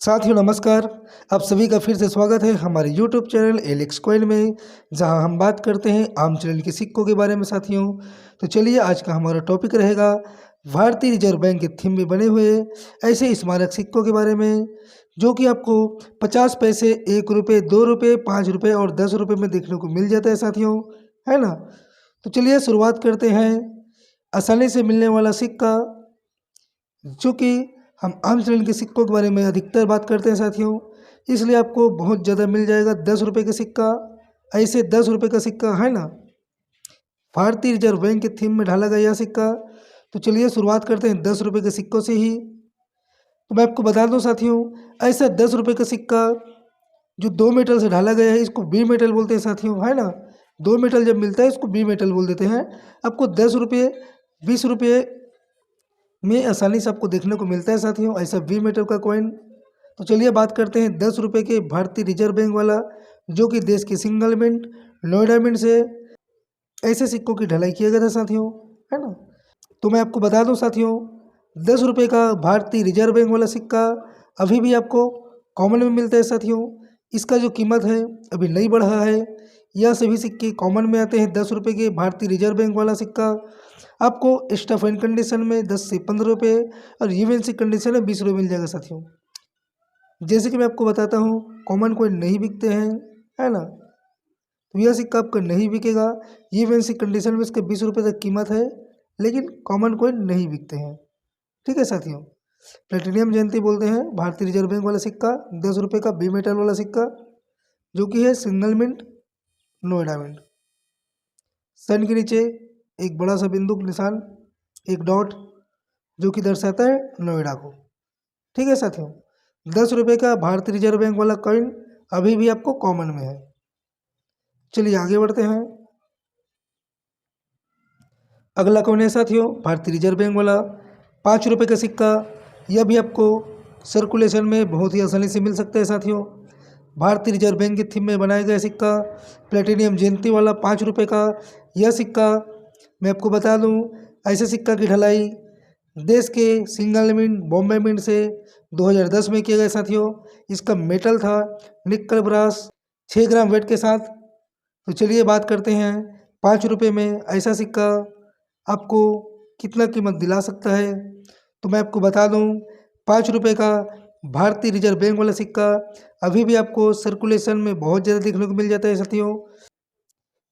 साथियों नमस्कार। आप सभी का फिर से स्वागत है हमारे यूट्यूब चैनल एलेक्स कॉइन में, जहां हम बात करते हैं आम चलन के सिक्कों के बारे में। साथियों तो चलिए आज का हमारा टॉपिक रहेगा भारतीय रिजर्व बैंक के थीम में बने हुए ऐसे स्मारक सिक्कों के बारे में, जो कि आपको 50 पैसे, 1 रुपये, 2 रुपये, 5 रुपये और 10 रुपये में देखने को मिल जाता है साथियों, है ना। तो चलिए शुरुआत करते हैं। आसानी से मिलने वाला सिक्का, जो कि हम आम चलन के सिक्कों के बारे में अधिकतर बात करते हैं साथियों, इसलिए आपको बहुत ज़्यादा मिल जाएगा 10 रुपये का सिक्का। ऐसे 10 रुपये का सिक्का, है ना, भारतीय रिजर्व बैंक के थीम में ढाला गया यह सिक्का। तो चलिए शुरुआत करते हैं 10 रुपये के सिक्कों से ही। तो मैं आपको बता दूं साथियों, ऐसा 10 रुपये का सिक्का जो 2 मेटल से ढाला गया है, इसको बी मेटल बोलते हैं साथियों, है ना। 2 मेटल जब मिलता है इसको बी मेटल बोल देते हैं। आपको 10 रुपये, 20 रुपये में आसानी से आपको देखने को मिलता है साथियों ऐसा वी मेटल का कॉइन। तो चलिए बात करते हैं 10 रुपये के भारतीय रिजर्व बैंक वाला, जो कि देश के सिंगल मिंट, नोएडा मिंट से ऐसे सिक्कों की ढलाई किया गया था साथियों, है ना। तो मैं आपको बता दूं साथियों, 10 रुपये का भारतीय रिजर्व बैंक वाला सिक्का अभी भी आपको कॉमन में मिलता है साथियों। इसका जो कीमत है अभी नहीं बढ़ा है। यह सभी सिक्के कॉमन में आते हैं। 10 रुपये के भारतीय रिजर्व बैंक वाला सिक्का आपको स्टफ एंड कंडीशन में 10 से 15 रुपये और यूएनसी कंडीशन में 20 रुपये मिल जाएगा साथियों। जैसे कि मैं आपको बताता हूँ, कॉमन कॉइन नहीं बिकते हैं, है ना। तो यह सिक्का आपका नहीं बिकेगा। यूएनसी कंडीशन में इसके 20 रुपये तक कीमत है, लेकिन कॉमन कॉइन नहीं बिकते हैं। ठीक है साथियों। प्लेटिनियम जयंती बोलते हैं भारतीय रिजर्व बैंक वाला सिक्का, 10 रुपये का बी मेटल वाला सिक्का, जो कि है सिंगल मिंट, नोएडा मिंट। सन के नीचे एक बड़ा सा बिंदु निशान, एक डॉट, जो कि दर्शाता है नोएडा को। ठीक है साथियों। 10 रुपये का भारतीय रिजर्व बैंक वाला कॉइन अभी भी आपको कॉमन में है। चलिए आगे बढ़ते हैं। अगला कॉइन है साथियों भारतीय रिजर्व बैंक वाला 5 रुपये का सिक्का। यह भी आपको सर्कुलेशन में बहुत ही आसानी से मिल सकता है साथियों। भारतीय रिजर्व बैंक की थीम में बनाया गया सिक्का, प्लेटिनियम जयंती वाला 5 रुपये का यह सिक्का। मैं आपको बता दूं, ऐसे सिक्का की ढलाई देश के सिंगल मिंट, बॉम्बे मिंट से 2010 में किया गया साथियों। इसका मेटल था निक्कल ब्रास, 6 ग्राम वेट के साथ। तो चलिए बात करते हैं 5 रुपये में ऐसा सिक्का आपको कितना कीमत दिला सकता है। तो मैं आपको बता दूं, 5 रुपये का भारतीय रिजर्व बैंक वाला सिक्का अभी भी आपको सर्कुलेशन में बहुत ज़्यादा देखने को मिल जाता है साथियों।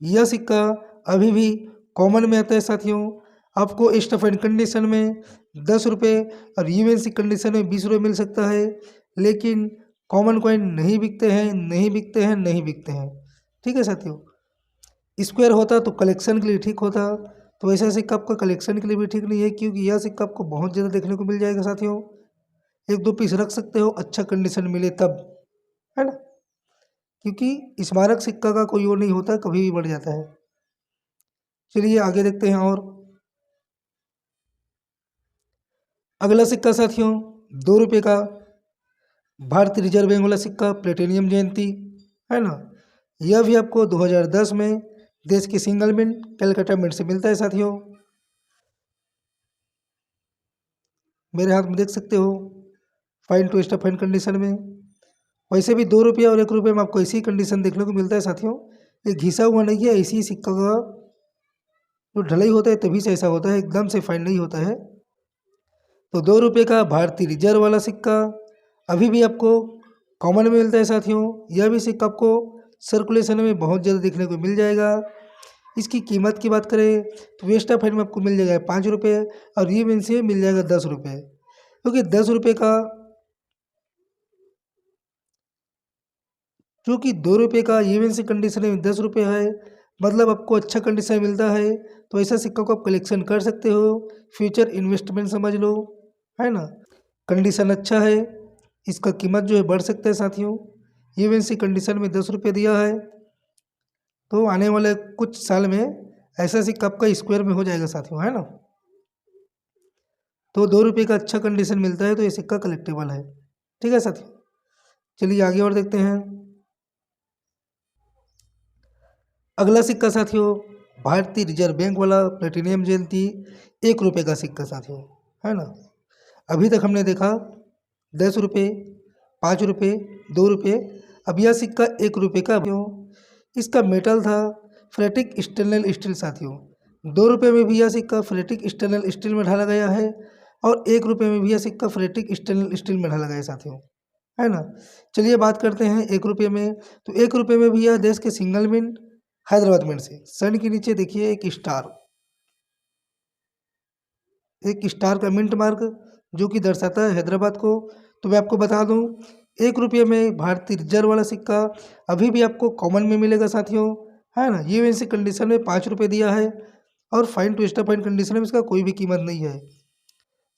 यह सिक्का अभी भी कॉमन में आता है साथियों। आपको स्टफ एंड कंडीशन में 10 रुपये और यूएनसी कंडीशन में 20 रुपये मिल सकता है, लेकिन कॉमन कॉइन नहीं बिकते हैं, नहीं बिकते हैं, नहीं बिकते हैं। ठीक है साथियों। स्क्वायर होता तो कलेक्शन के लिए ठीक होता, तो ऐसा सिक्का आपका कलेक्शन के लिए भी ठीक नहीं है, क्योंकि यह सिक्का आपको बहुत ज़्यादा देखने को मिल जाएगा साथियों। 1-2 पीस रख सकते हो, अच्छा कंडीशन मिले तब, है ना, क्योंकि स्मारक सिक्का का कोई वो नहीं होता, कभी भी बढ़ जाता है। चलिए आगे देखते हैं। और अगला सिक्का साथियों 2 रुपये का भारतीय रिजर्व बैंक वाला सिक्का, प्लेटिनियम जयंती, है ना। यह भी आपको 2010 में देश के सिंगल मिंट, कलकत्ता मिंट से मिलता है साथियों। मेरे हाथ में देख सकते हो, fine to stuff fine condition में। वैसे भी 2 रुपये और 1 रुपये में आपको ऐसी कंडीशन देखने को मिलता है साथियों। ये घिसा हुआ नहीं है, ऐसी सिक्का का जो ढलाई होता है तभी से ऐसा होता है, एकदम से फाइन नहीं होता है। तो 2 रुपये का भारतीय रिजर्व वाला सिक्का अभी भी आपको कॉमन में मिलता है साथियों। यह भी सिक्का आपको सर्कुलेशन में बहुत ज़्यादा देखने को मिल जाएगा। इसकी कीमत की बात करें तो वेस्ट ऑफ फाइन में आपको मिल जाएगा 5 रुपये और यूएनसी में मिल जाएगा 10 रुपये, क्योंकि 10 रुपये का, जो कि 2 रुपये का यूएनसी कंडीशन में 10 रुपये है, मतलब आपको अच्छा कंडीशन मिलता है। तो ऐसा सिक्का को आप कलेक्शन कर सकते हो, फ्यूचर इन्वेस्टमेंट समझ लो, है ना। कंडीशन अच्छा है, इसका कीमत जो है बढ़ सकता है साथियों। यूएनसी कंडीशन में 10 रुपये दिया है, तो आने वाले कुछ साल में ऐसा सिक्का आपका स्क्वायर में हो जाएगा साथियों, है ना। तो 2 रुपये का अच्छा कंडीशन मिलता है, तो ये सिक्का कलेक्टेबल है। ठीक है साथियों। चलिए आगे और देखते हैं। अगला सिक्का साथियों भारतीय रिजर्व बैंक वाला प्लेटिनियम जयंती 1 रुपये का सिक्का साथियों, है ना। अभी तक हमने देखा 10 रुपये, 5 रुपये, 2 रुपये। अब यह सिक्का 1 रुपये का साथियों, इसका मेटल था फेरेटिक स्टेनलेस स्टील साथियों। 2 रुपये में भी यह सिक्का फेरेटिक स्टेनलेस स्टील में ढाला गया है और 1 रुपये में भी यह सिक्का फेरेटिक स्टेनलेस स्टील में ढाला गया है साथियों, है ना। चलिए बात करते हैं 1 रुपये में। तो 1 रुपये में भी यह देश के सिंगल मिंट हैदराबाद मिंट से, सन के नीचे देखिए एक स्टार का मिंट मार्क जो कि दर्शाता है हैदराबाद को। तो मैं आपको बता दूं 1 रुपये में भारतीय रिजर्व वाला सिक्का अभी भी आपको कॉमन में मिलेगा साथियों, है ना। यूएनसी कंडीशन में 5 रुपये दिया है और fine to extra fine condition में इसका कोई भी कीमत नहीं है।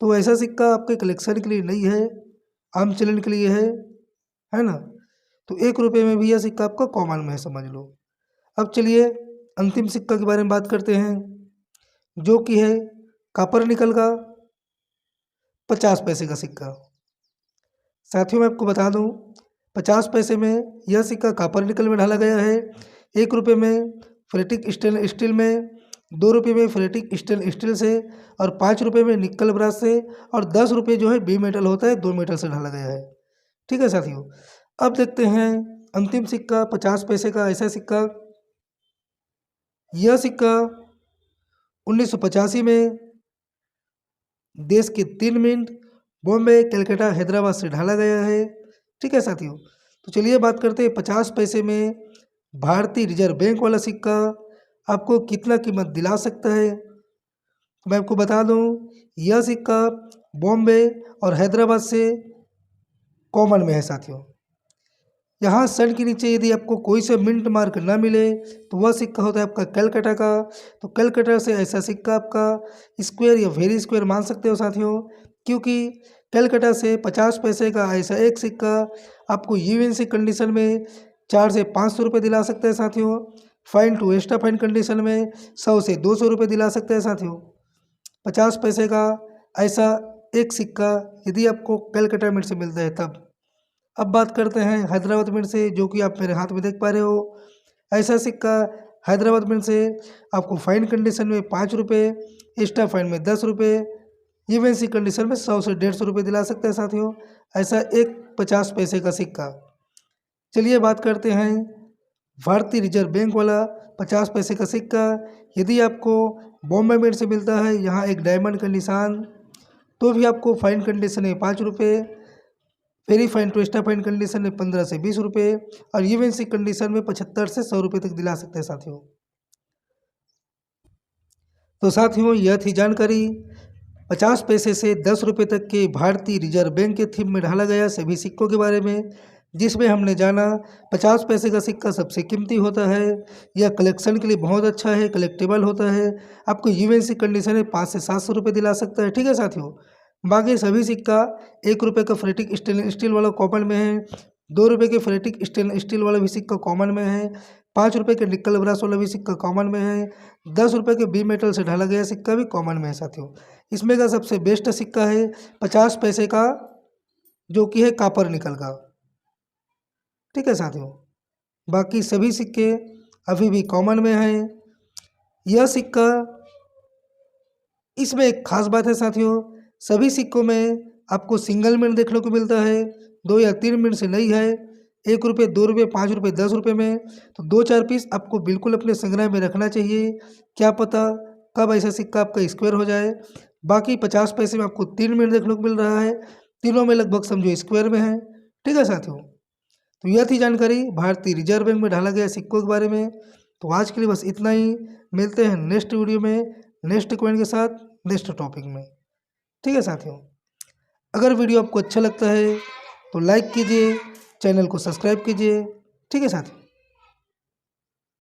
तो ऐसा सिक्का आपके कलेक्शन के लिए नहीं है, आम चलन के लिए है ना। तो 1 रुपये में भी यह सिक्का आपका कॉमन में है, समझ लो। अब चलिए अंतिम सिक्का के बारे में बात करते हैं जो कि है कॉपर निकल का 50 पैसे का सिक्का। साथियों मैं आपको बता दूं 50 पैसे में यह सिक्का कॉपर निकल में ढाला गया है। 1 रुपये में फेरेटिक स्टेनलेस स्टील में, 2 रुपये में फेरेटिक स्टेनलेस स्टील से और 5 रुपये में निकल ब्रास से और 10 रुपये जो है बी मेटल होता है 2 मेटल से ढाला गया है। ठीक है साथियों। अब देखते हैं अंतिम सिक्का 50 पैसे का ऐसा सिक्का। यह सिक्का 1985 में देश के 3 मिंट बॉम्बे, कलकत्ता, हैदराबाद से ढाला गया है। ठीक है साथियों। तो चलिए बात करते हैं 50 पैसे में भारतीय रिजर्व बैंक वाला सिक्का आपको कितना कीमत दिला सकता है। मैं आपको बता दूं यह सिक्का बॉम्बे और हैदराबाद से कॉमन में है साथियों। यहाँ सन के नीचे यदि आपको कोई से मिंट मार्क ना मिले तो वह सिक्का होता है आपका कलकत्ता का। तो कलकत्ता से ऐसा सिक्का आपका स्क्वायर या वेरी स्क्वायर मान सकते हो साथियों, क्योंकि कलकत्ता से 50 पैसे का ऐसा एक सिक्का आपको यूएनसी कंडीशन में 400 से 500 रुपये दिला सकते हैं साथियों। Fine to extra fine condition में 100 से 200 रुपये दिला सकते हैं साथियों। 50 पैसे का ऐसा एक सिक्का यदि आपको कलकत्ता मिंट से मिलता है तब। अब बात करते हैं हैदराबाद मिंट से, जो कि आप मेरे हाथ में देख पा रहे हो। ऐसा सिक्का हैदराबाद मिंट से आपको फाइन कंडीशन में 5 रुपये, एक्स्ट्रा फाइन में 10 रुपये, यूएनसी कंडीशन में 100 से 150 रुपये दिला सकते हैं साथियों। ऐसा एक 50 पैसे का सिक्का। चलिए बात करते हैं भारतीय रिजर्व बैंक वाला 50 पैसे का सिक्का। यदि आपको बॉम्बे मिंट से मिलता है यहाँ एक डायमंड का निशान, तो भी आपको फाइन कंडीशन में 5 रुपये, very fine to extra fine condition में 15 से 20 रुपये और यूएनसी कंडीशन में 75 से 100 रुपये तक दिला सकते हैं साथियों। तो साथियों यह थी जानकारी 50 पैसे से 10 रुपये तक के भारतीय रिजर्व बैंक के थीम में ढाला गया सभी सिक्कों के बारे में, जिसमें हमने जाना 50 पैसे का सिक्का सबसे कीमती होता है। यह कलेक्शन के लिए बहुत अच्छा है, कलेक्टेबल होता है। आपको यूएनसी कंडीशन में 500 से 700 रुपये दिला सकता है। ठीक है साथियों। बाकी सभी सिक्का 1 रुपये का फेरेटिक स्टेनलेस स्टील वाला कॉमन में है, 2 रुपये के फेरेटिक स्टेनलेस स्टील वाला भी सिक्का कॉमन में है, 5 रुपये के निकल ब्रास वाला भी सिक्का कॉमन में है, 10 रुपये के बी मेटल से ढाला गया सिक्का भी कॉमन में है साथियों। इसमें का सबसे बेस्ट सिक्का है 50 पैसे का, जो कि है कॉपर निकल का। ठीक है साथियों। बाकी सभी सिक्के अभी भी कॉमन में हैं। यह सिक्का, इसमें एक खास बात है साथियों, सभी सिक्कों में आपको सिंगल मिंट देखने को मिलता है, 2 या 3 मिनट से नहीं है। 1 रुपये, 2 रुपये, 5 रुपये, 10 रुपये में तो 2-4 पीस आपको बिल्कुल अपने संग्रह में रखना चाहिए। क्या पता कब ऐसा सिक्का आपका स्क्वायर हो जाए। बाकी 50 पैसे में आपको 3 मिनट देखने को मिल रहा है, तीनों में लगभग समझो स्क्वायर में है। ठीक है साथियों। तो यह थी जानकारी भारतीय रिजर्व बैंक में ढाला गया सिक्कों के बारे में। तो आज के लिए बस इतना ही। मिलते हैं नेक्स्ट वीडियो में नेक्स्ट कॉइन के साथ, नेक्स्ट टॉपिक में। ठीक है साथियों। अगर वीडियो आपको अच्छा लगता है तो लाइक कीजिए, चैनल को सब्सक्राइब कीजिए। ठीक है साथियों।